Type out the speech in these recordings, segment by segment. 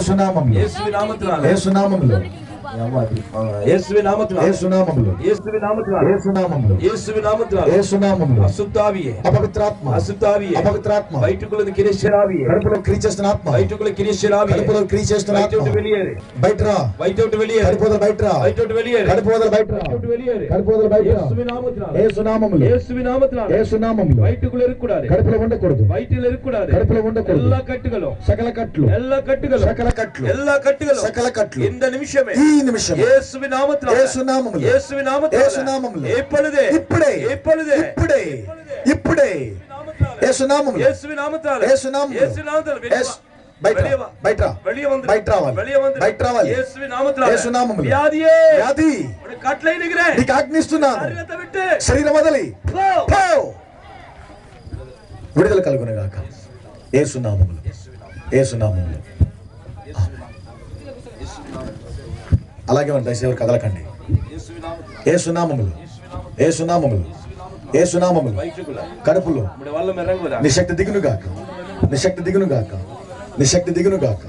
యేసునామములో యేసువి నామములో యేసునామములో యేసువి నామములో యేసునామములో యేసువి నామములో యేసునామములో యేసువి నామములో యేసునామములో అశుద్ధావియే అపవిత్రాత్మ అశుద్ధావియే అపవిత్రాత్మ బయటకులను కిరిచేరావియే కడుపులో క్రియ చేస్తున్న ఆత్మ బయటకులు కిరిచేరావియే కడుపులో క్రియ చేస్తున్న ఆత్మ బయటకు వెలియేరే బయట రా బయటకు వెలియేరే కడుపులో బయట రా బయటకు వెలియేరే కడుపులో బయట రా బయటకు వెలియేరే కడుపులో బయట రా యేసువి నామములో యేసునామములో యేసువి నామములో యేసునామములో బయటకు ఎరుకుడారే కడుపులో ఉండకూడదు బయటకు ఎరుకుడారే కడుపులో ఉండకూడదు ಎಲ್ಲ ಕಟ್ಟುಗಳು సకల కట్లు ಎಲ್ಲ ಕಟ್ಟುಗಳು సకల కట్లు ಎಲ್ಲ ಕಟ್ಟುಗಳು సకల కట్లు இந்த నిమిషమే ఈ నిమిషం యేసువి నామములో యేసునామములో యేసువి నామములో యేసునామములో ఏపలుదే ఇప్పుడే ఏపలుదే ఇప్పుడే ఇప్పుడే యేసునామములో యేసువి నామములో యేసునామములో యేసువి నామములో బయట బయట வெளிய வந்து బయట రావాలి வெளிய வந்து బయట రావాలి యేసువి నామములో యేసునామములో వ్యాధియే వ్యాధి కట్లైనిగిరే నీకు ఆజ్ఞిస్తున్నాను శరీరత విట్టు శరీరం వదిలి పో పో విడుదల కలుగును గాక యేసునామములో యేసునామములో అలాగే ఉంటాయి ఎవరు కదలకండి యేసునామములో యేసునామములో యేసునామములో కడుపులో నిశక్తి దిగును గాక నిశక్తి దిగును గాక నిశక్తి దిగును గాక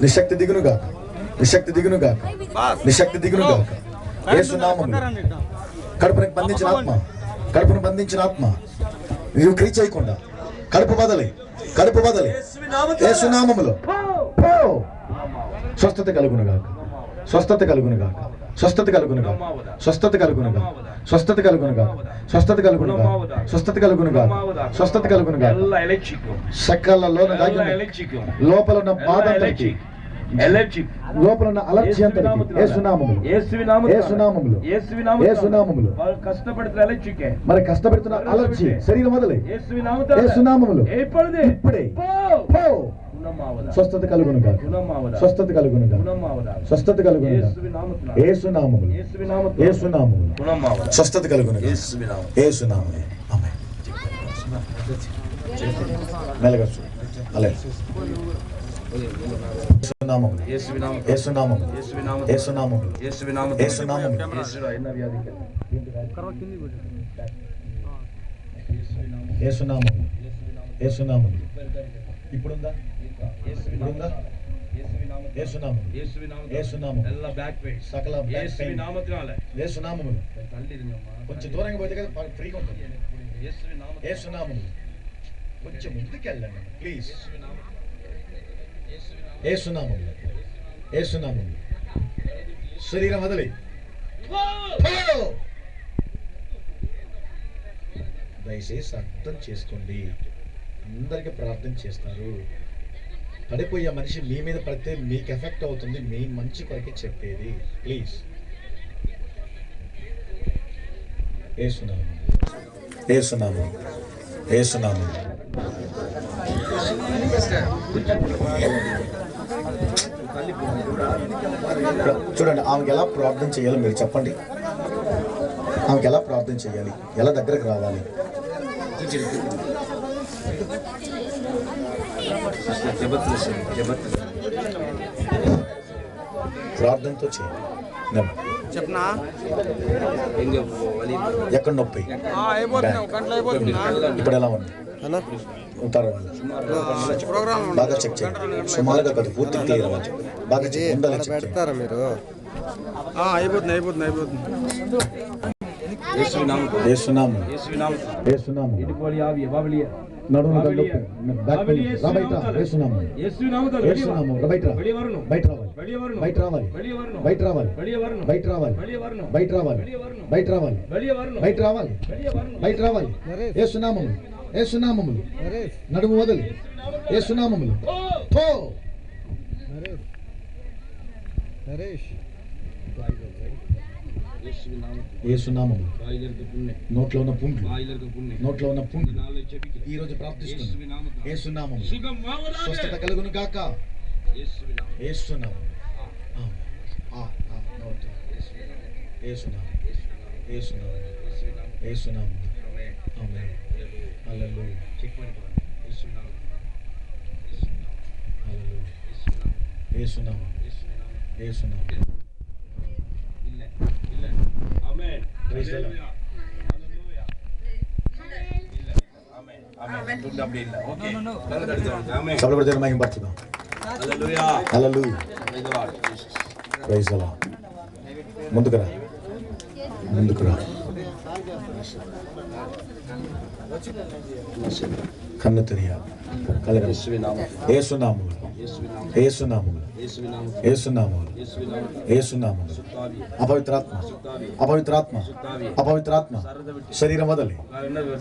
నిశక్తి దిగును గాక నిశక్తి దిగును గాక నిశక్తి దిగును గాక యేసునామములో కడుపును బంధించిన ఆత్మ కడుపును బంధించిన ఆత్మ నీవు క్రియ చేయకుండా కడుపు బదలి యేసునామములో పో స్వస్థత కలుగును గాక స్వస్థత కలుగును గాక స్వస్థత కలుగును గాక స్వస్థత కలుగును గాక స్వస్థత కలుగును గాక స్వస్థత కలుగును గాక స్వస్థత కలుగును గాక స్వస్థత కలుగును గాక సకలలో లోపల ఉన్న బాధ లోపల ఉన్న అలర్జీ అంతా యేసునామములో మరి కష్టపెడుతున్న అలర్జీ శరీరం వదిలే యేసునామములో ఇప్పుడే స్వస్థత కలుగును గాక స్వస్థత కలుగును గాక స్వస్థత కలుగును గాక యేసునామములో స్వస్థత కలుగును గాక యేసునామములో ఆమేన్ మెల్లగా అలాగే యేసునామములో యేసునామములో యేసునామములో యేసునామములో యేసునామములో యేసునామములో ఇప్పుడుందా ఇప్పుడుందా యేసునామములో యేసునామములో ಎಲ್ಲ ಬ್ಯಾಕ್ ಪೇನ್ సకల యేసువి నామములో యేసునామములో కొంచెం దూరంగా పోతే కదా ఫ్రీగా ఉంటుంది యేసునామములో కొంచెం ముందుకు వెళ్ళండి ప్లీజ్ యేసునామములో యేసునామములో శరీరం వదిలి దయచేసి అర్థం చేసుకోండి అందరికీ ప్రార్థన చేస్తారు పడిపోయే మనిషి మీ మీద పడితే మీకు ఎఫెక్ట్ అవుతుంది మీ మంచి కొరకే చెప్పేది ప్లీజ్ యేసునామములో యేసునామములో యేసునామములో చూడండి ఆమెకి ఎలా ప్రార్థన చేయాలో మీరు చెప్పండి ఆమెకి ఎలా ప్రార్థన చేయాలి ఎలా దగ్గరకు రావాలి ప్రార్థనతో చేయాలి చెప్పనా ఎక్కడ నొప్పి ఇప్పుడు ఎలా ఉంది ఉంటారు బాగా చెక్ చేయండి సుమారుగా కాదు పూర్తి క్లియర్ అవ్వచ్చు బాగా పెడతారా మీరు అయిపోతుంది నడుము వదిలి యేసునామములో పో యేసునామములో నోట్లో ఉన్న పుండ్లు ఈ రోజు ప్రార్థిస్తున్నాం యేసునామములో స్వస్థత కలుగును గాక యేసునామములో ఆమేన్ హల్లెలూయా యేసునామములో ఆమేన్ చప్పట్లు కొడితే మహిమ పరచుదాం. హల్లెలూయా. హల్లెలూయా. Praise the Lord. Jesus. Praise the Lord. ముందుకురా, ముందుకురా. కన్ను తెరియ కలగ యేసువే నామములో. యేసునామములో, యేసువే నామములో. యేసునామములో, యేసువే నామములో. యేసునామములో, యేసువే నామములో. యేసునామములో. సుత్తావి. అపవిత్రాత్మ, సుత్తావి. అపవిత్రాత్మ, సుత్తావి. అపవిత్రాత్మ సరద విట్టి. శరీరం వదలి,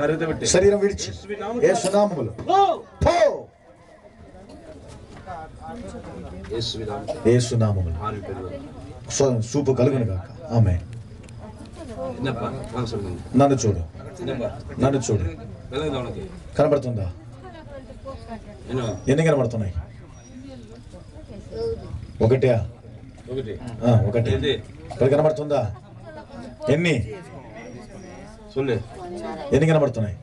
సరిత పెట్టి. శరీరం విడిచి యేసువే నామములో. యేసునామములో పో. పో. యేసువే నామములో. యేసునామములో ఆరు పేరు. సూపు కలుగును గాక. ఆమేన్. ఇన్నప్ప కాన్సల్ ఉంది. నన్ను చూడు, ఇన్నప్ప నన్ను చూడు. వెలగదా ఉనకి. కనబడుతుందా? ఎన్నో ఎన్ని కనబడుతున్నాయి? ఒకటే? ఒకటి. ఒకటి. ఏంటి? ఇప్పుడు కనబడుతుందా? ఎన్ని சொல்லு. ఎన్ని కనబడుతున్నాయి?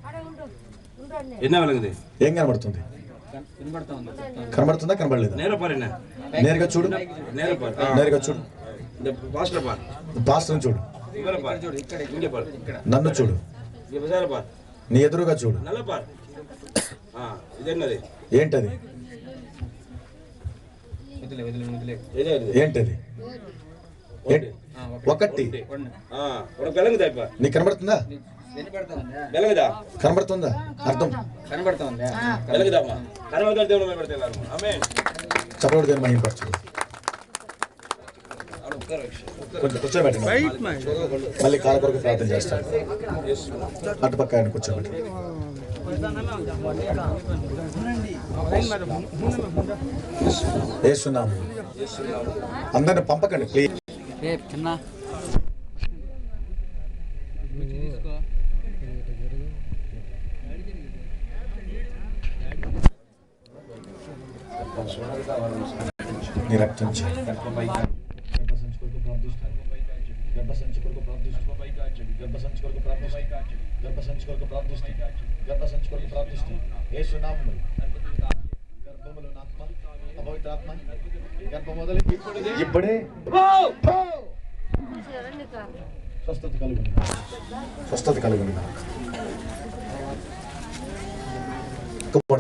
என்ன விளங்குது? ఏం కనబడుతుంది? కనబడుతుందా, కనబడలేదా? நேரா பாரு என்ன. నేరుగా చూడు, நேரா பாரு. నేరుగా చూడు. இந்த பாஸ்டர் பாரு. పాస్టర్ని చూడు, இவரை பாரு. இங்க பாரு. నన్ను చూడు, இங்க பசார பாரு. నీ ఎదురుగా చూడు. நல்லா பாரு. இது என்னது? ఏంటది? இது ఏంటది? ఒకటి. உனக்கு விளங்குதா இப்ப? నీకు కనబడుతుందా? விளங்குதா? కనబడుతుందా? అర్థం விளங்குதாமா? கரவர்கள் தேவனை பயன்படுத்த எல்லாரும். ஆமென். చప్పటి దేని మహిమపరచు. కొంచెం కూర్చోబెట్టండి, మళ్ళీ కాల కొరకు ప్రార్థన చేస్తాను. అటుపక్క ఆయన కూర్చోబెట్టి. యేసునామములో. అందరిని పంపకండి ప్లీజ్. నీ రక్తం చేయి. గర్భసంచి కొరకు ప్రార్థిస్తాను. గర్భసంచి కొరకు ప్రార్థిస్తాను. గర్భసంచి కొరకు ప్రార్థిస్తాను. గర్భసంచి కొరకు ప్రార్థిస్తాను. గర్భసంచి కొరకు ప్రార్థిస్తాను. యేసునామములో. గర్భములో ఆత్మ, అపవిత్రాత్మ, గర్భం వదిలి ఇప్పుడే స్వస్థత కలుగును. స్వస్థత కలుగును.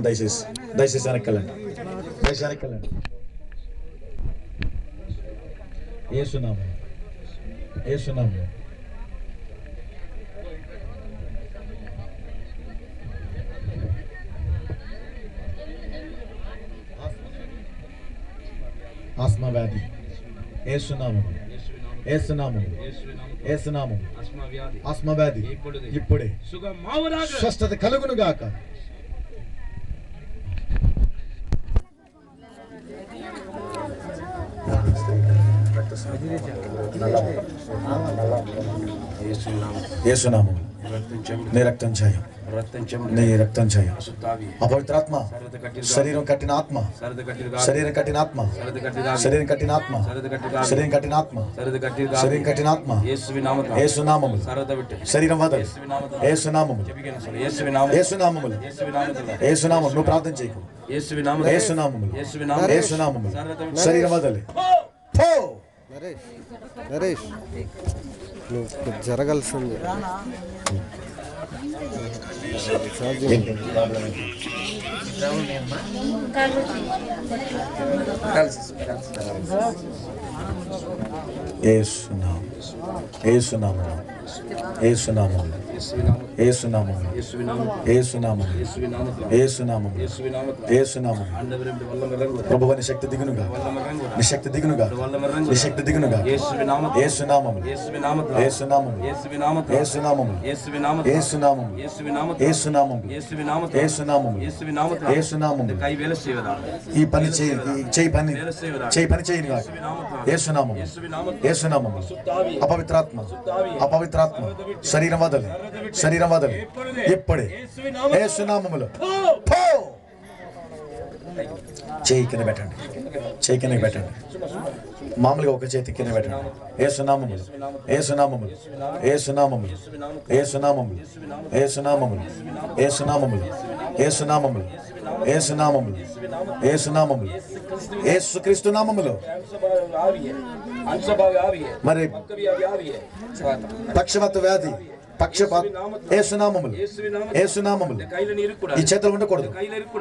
దయచేసి దయచేసి వెనక్కి వెళ్ళండి, దయచేసి వెనక్కి వెళ్ళండి. యేసునామములో, యేసునామములో. ఆస్మా వ్యాధి యేసునామములో, యేసునామములో, యేసునామములో. ఆస్మా వ్యాధి ఇప్పుడే స్వస్థత కలుగును గాక. యేసునామములో నీ రక్తం చేయం, నీ రక్తం చేయం. అపవిత్రాత్మ, శరీరం కట్టిన ఆత్మ, శరీరం కట్టిన ఆత్మ, శరీరం కట్టిన ఆత్మ, శరీరం కట్టిన ఆత్మ, శరీరం కట్టిన ఆత్మ యేసునామములో శరీరం వదలి. యేసునామములో, యేసునామములో, యేసునామములో. నువ్వు ప్రార్థన చేయకు. యేసునామములో, యేసునామములో శరీరం వదలి. పో. నరేష్ నువ్వు జరగాల్సింది. యేసునామములో, యేసునామములో, యేసునామములో, యేసునామములో, యేసునామములో, యేసునామములో. ప్రభువని శక్తి దిగునుగా, నీ శక్తి దిగునుగా, నీ శక్తి దిగునుగా. యేసునామములో, యేసునామములో, యేసునామములో, యేసునామములో, యేసునామములో, యేసునామములో. ఈ పని చేయి పని చేయను కాదు. యేసునామములో, యేసునామములో. అపవిత్రాత్మ, అపవిత్రాత్మ శరీరం వదలి, శరీరం వదలి ఇప్పుడే యేసునామములో. పో. చేయి కింద పెట్టండి, చేయి కింద పెట్టండి. మామూలుగా ఒక చేతి కింద పెట్టండి. యేసునామములో, యేసునామములో, యేసునామములో, యేసునామములో, యేసునామములో, యేసునామములో, యేసునామములో, యేసునామములో, యేసునామములో, యేసుక్రీస్తు నామములో. మరి పక్షవాత వ్యాధి పక్షపాతం యేసు నామములో యేసు నామములో ఈ చేతులు ఉండకూడదు,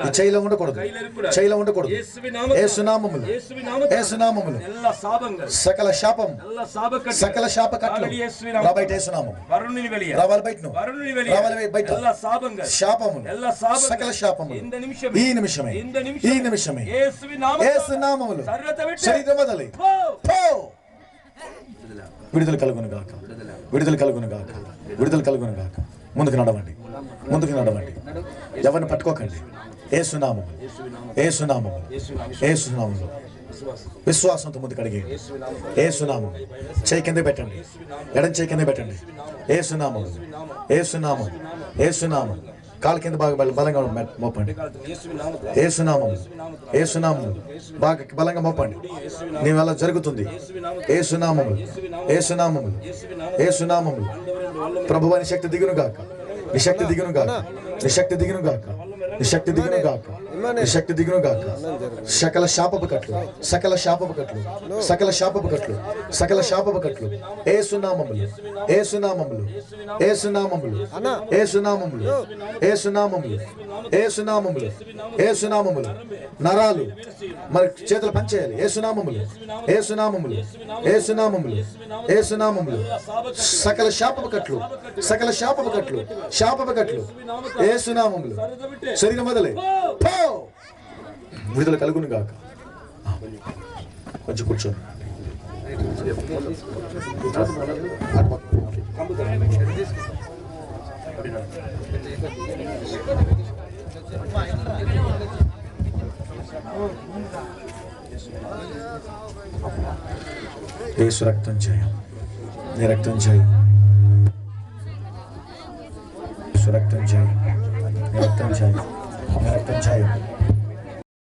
ఈ చేయిలో ఉండకూడదు, చేయిలో ఉండకూడదు. యేసు నామములో యేసు నామములో సకల శాపం సకల శాప కట్లు రాబయట యేసు నామము రావాలి బయటను రావాలి బయట శాపము సకల శాపము ఈ నిమిషమే ఈ నిమిషమే యేసు నామములో శరీరం వదలి విడుదల కలుగును గాక, విడుదల కలుగును గాక, విడుదల కలుగును గాక. ముందుకు నడవండి, ముందుకు నడవండి. ఎవరిని పట్టుకోకండి. యేసు నామము యేసు నామము యేసు నామము విశ్వాసంతో ముందుకు అడిగేయండి. యేసు నామము చేయి కింద పెట్టండి, ఎడం చేయి కింద పెట్టండి. యేసు నామము యేసు నామము యేసు నామము కాలు కింద బాగా బలంగా మోపండి. ఏసునామము ఏసునామము బాగా బలంగా మోపండి. నీ వల్ల జరుగుతుంది. ఏసునామము ఏసునామము ఏసునామము ప్రభువు నీ శక్తి దిగును గాక, నీ శక్తి దిగును గాక, నీ శక్తి దిగును గాక, నీ శక్తి దిగును గాక, నీ శక్తి దిగును గాక. సకల శాపపు కట్లు సకల శాపపు కట్లు సకల శాపపు కట్లు సకల శాపపు కట్లు ఏసునామములు ఏసునామములు ఏసునామములు ఏసునామములు ఏసునామములు ఏసునామములు ఏసునామములు నరాలు మరి చేతులు పనిచేయాలి. ఏసునామములు ఏసునామములు ఏసునామములు ఏసునామములు సకల శాపపు కట్లు సకల శాపపు కట్లు శాపపు కట్లు ఏసునామములు శరీరం వదలే విడుదల కలుగును గాక. కొంచెం కూర్చోండి. యేసు రక్తం చేయం, నీ రక్తం చేయం, యేసు రక్తం చేయం, నీ రక్తం చేయం, నీ రక్తం చేయం.